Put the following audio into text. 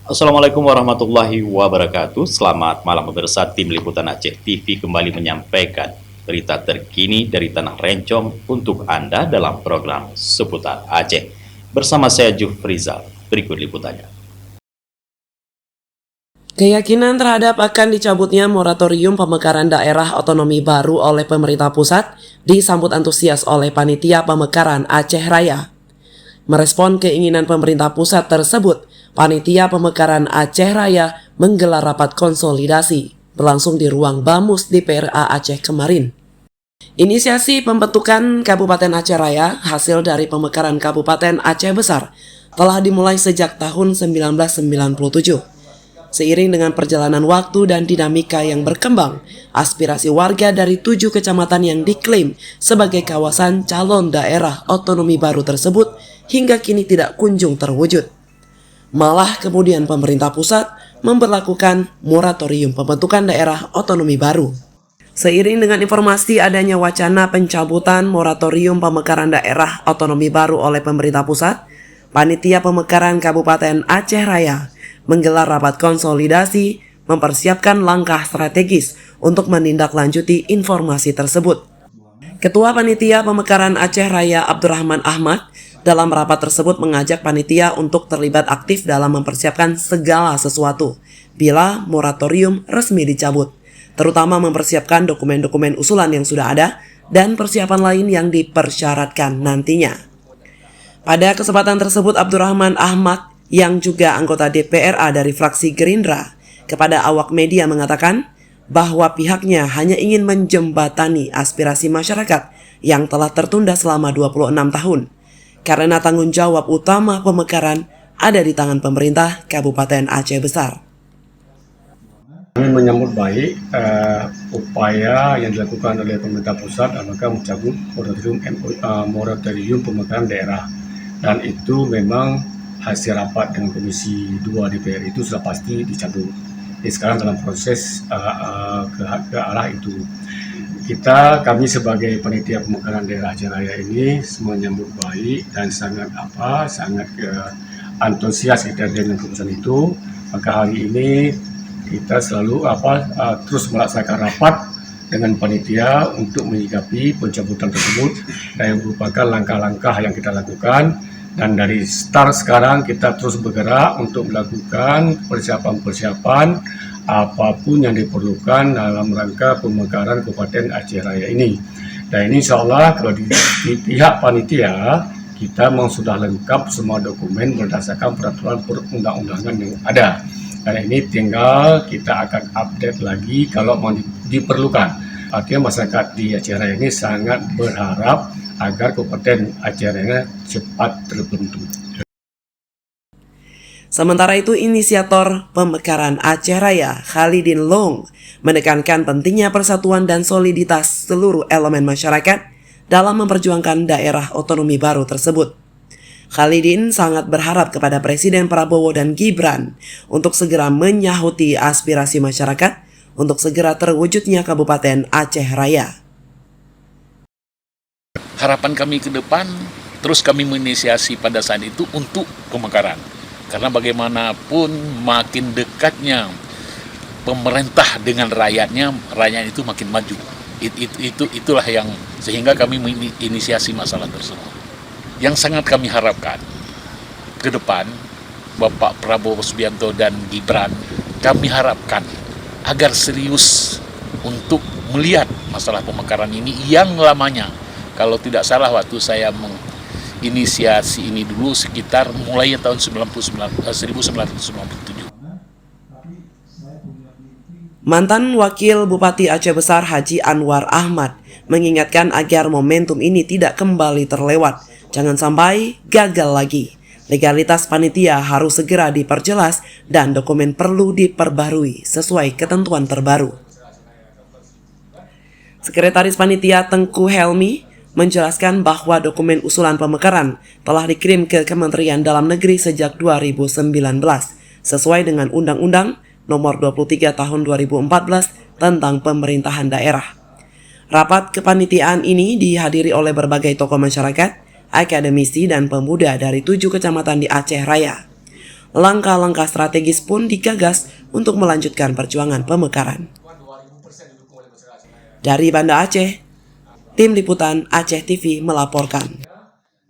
Assalamualaikum warahmatullahi wabarakatuh. Selamat malam pemirsa, tim Liputan Aceh TV kembali menyampaikan berita terkini dari Tanah Rencong untuk Anda dalam program Seputar Aceh. Bersama saya Jufrizal, berikut liputannya. Keyakinan terhadap akan dicabutnya moratorium pemekaran daerah otonomi baru oleh pemerintah pusat disambut antusias oleh Panitia Pemekaran Aceh Raya. Merespon keinginan pemerintah pusat tersebut, Panitia Pemekaran Aceh Raya menggelar rapat konsolidasi berlangsung di ruang Bamus di PRA Aceh kemarin. Inisiasi pembentukan Kabupaten Aceh Raya hasil dari pemekaran Kabupaten Aceh Besar telah dimulai sejak tahun 1997. Seiring dengan perjalanan waktu dan dinamika yang berkembang, aspirasi warga dari 7 kecamatan yang diklaim sebagai kawasan calon daerah otonomi baru tersebut hingga kini tidak kunjung terwujud. Malah kemudian pemerintah pusat memberlakukan moratorium pembentukan daerah otonomi baru. Seiring dengan informasi adanya wacana pencabutan moratorium pemekaran daerah otonomi baru oleh pemerintah pusat, Panitia Pemekaran Kabupaten Aceh Raya menggelar rapat konsolidasi mempersiapkan langkah strategis untuk menindaklanjuti informasi tersebut. Ketua Panitia Pemekaran Aceh Raya Abdurrahman Ahmad dalam rapat tersebut mengajak panitia untuk terlibat aktif dalam mempersiapkan segala sesuatu bila moratorium resmi dicabut, terutama mempersiapkan dokumen-dokumen usulan yang sudah ada dan persiapan lain yang dipersyaratkan nantinya. Pada kesempatan tersebut, Abdurrahman Ahmad yang juga anggota DPRA dari fraksi Gerindra kepada awak media mengatakan bahwa pihaknya hanya ingin menjembatani aspirasi masyarakat yang telah tertunda selama 26 tahun karena tanggung jawab utama pemekaran ada di tangan pemerintah Kabupaten Aceh Besar. Kami menyambut baik upaya yang dilakukan oleh pemerintah pusat dalam mencabut moratorium pemekaran daerah, dan itu memang hasil rapat dengan Komisi 2 DPR itu sudah pasti dicabut. Jadi sekarang dalam proses ke arah itu. Kami sebagai Panitia Pemekaran Daerah Aceh Raya ini menyambut baik dan sangat antusias kita dengan keputusan itu. Maka hari ini kita selalu terus melaksanakan rapat dengan panitia untuk menyikapi pencabutan tersebut dan yang merupakan langkah-langkah yang kita lakukan. Dan dari start sekarang kita terus bergerak untuk melakukan persiapan-persiapan apapun yang diperlukan dalam rangka pemekaran Kabupaten Aceh Raya ini. Dan ini insya Allah kalau di pihak panitia kita memang sudah lengkap semua dokumen berdasarkan peraturan perundang-undangan yang ada. Dan ini tinggal kita akan update lagi kalau mau diperlukan. Artinya masyarakat di Aceh Raya ini sangat berharap agar Kabupaten Aceh Raya cepat terbentuk. Sementara itu, inisiator pemekaran Aceh Raya, Khalidin Long, menekankan pentingnya persatuan dan soliditas seluruh elemen masyarakat dalam memperjuangkan daerah otonomi baru tersebut. Khalidin sangat berharap kepada Presiden Prabowo dan Gibran untuk segera menyahuti aspirasi masyarakat untuk segera terwujudnya Kabupaten Aceh Raya. Harapan kami ke depan, terus kami menginisiasi pada saat itu untuk pemekaran. Karena bagaimanapun makin dekatnya pemerintah dengan rakyatnya, rakyat itu makin maju. Itulah yang sehingga kami menginisiasi masalah tersebut. Yang sangat kami harapkan ke depan, Bapak Prabowo Subianto dan Gibran, kami harapkan agar serius untuk melihat masalah pemekaran ini yang lamanya. Kalau tidak salah waktu saya menginisiasi ini dulu sekitar mulai tahun 1997. Mantan Wakil Bupati Aceh Besar Haji Anwar Ahmad mengingatkan agar momentum ini tidak kembali terlewat. Jangan sampai gagal lagi. Legalitas panitia harus segera diperjelas dan dokumen perlu diperbarui sesuai ketentuan terbaru. Sekretaris Panitia Tengku Helmi menjelaskan bahwa dokumen usulan pemekaran telah dikirim ke Kementerian Dalam Negeri sejak 2019 sesuai dengan Undang-Undang Nomor 23 Tahun 2014 tentang Pemerintahan Daerah. Rapat kepanitiaan ini dihadiri oleh berbagai tokoh masyarakat, akademisi dan pemuda dari 7 kecamatan di Aceh Raya. Langkah-langkah strategis pun digagas untuk melanjutkan perjuangan pemekaran. Dari Banda Aceh, Tim Liputan Aceh TV melaporkan.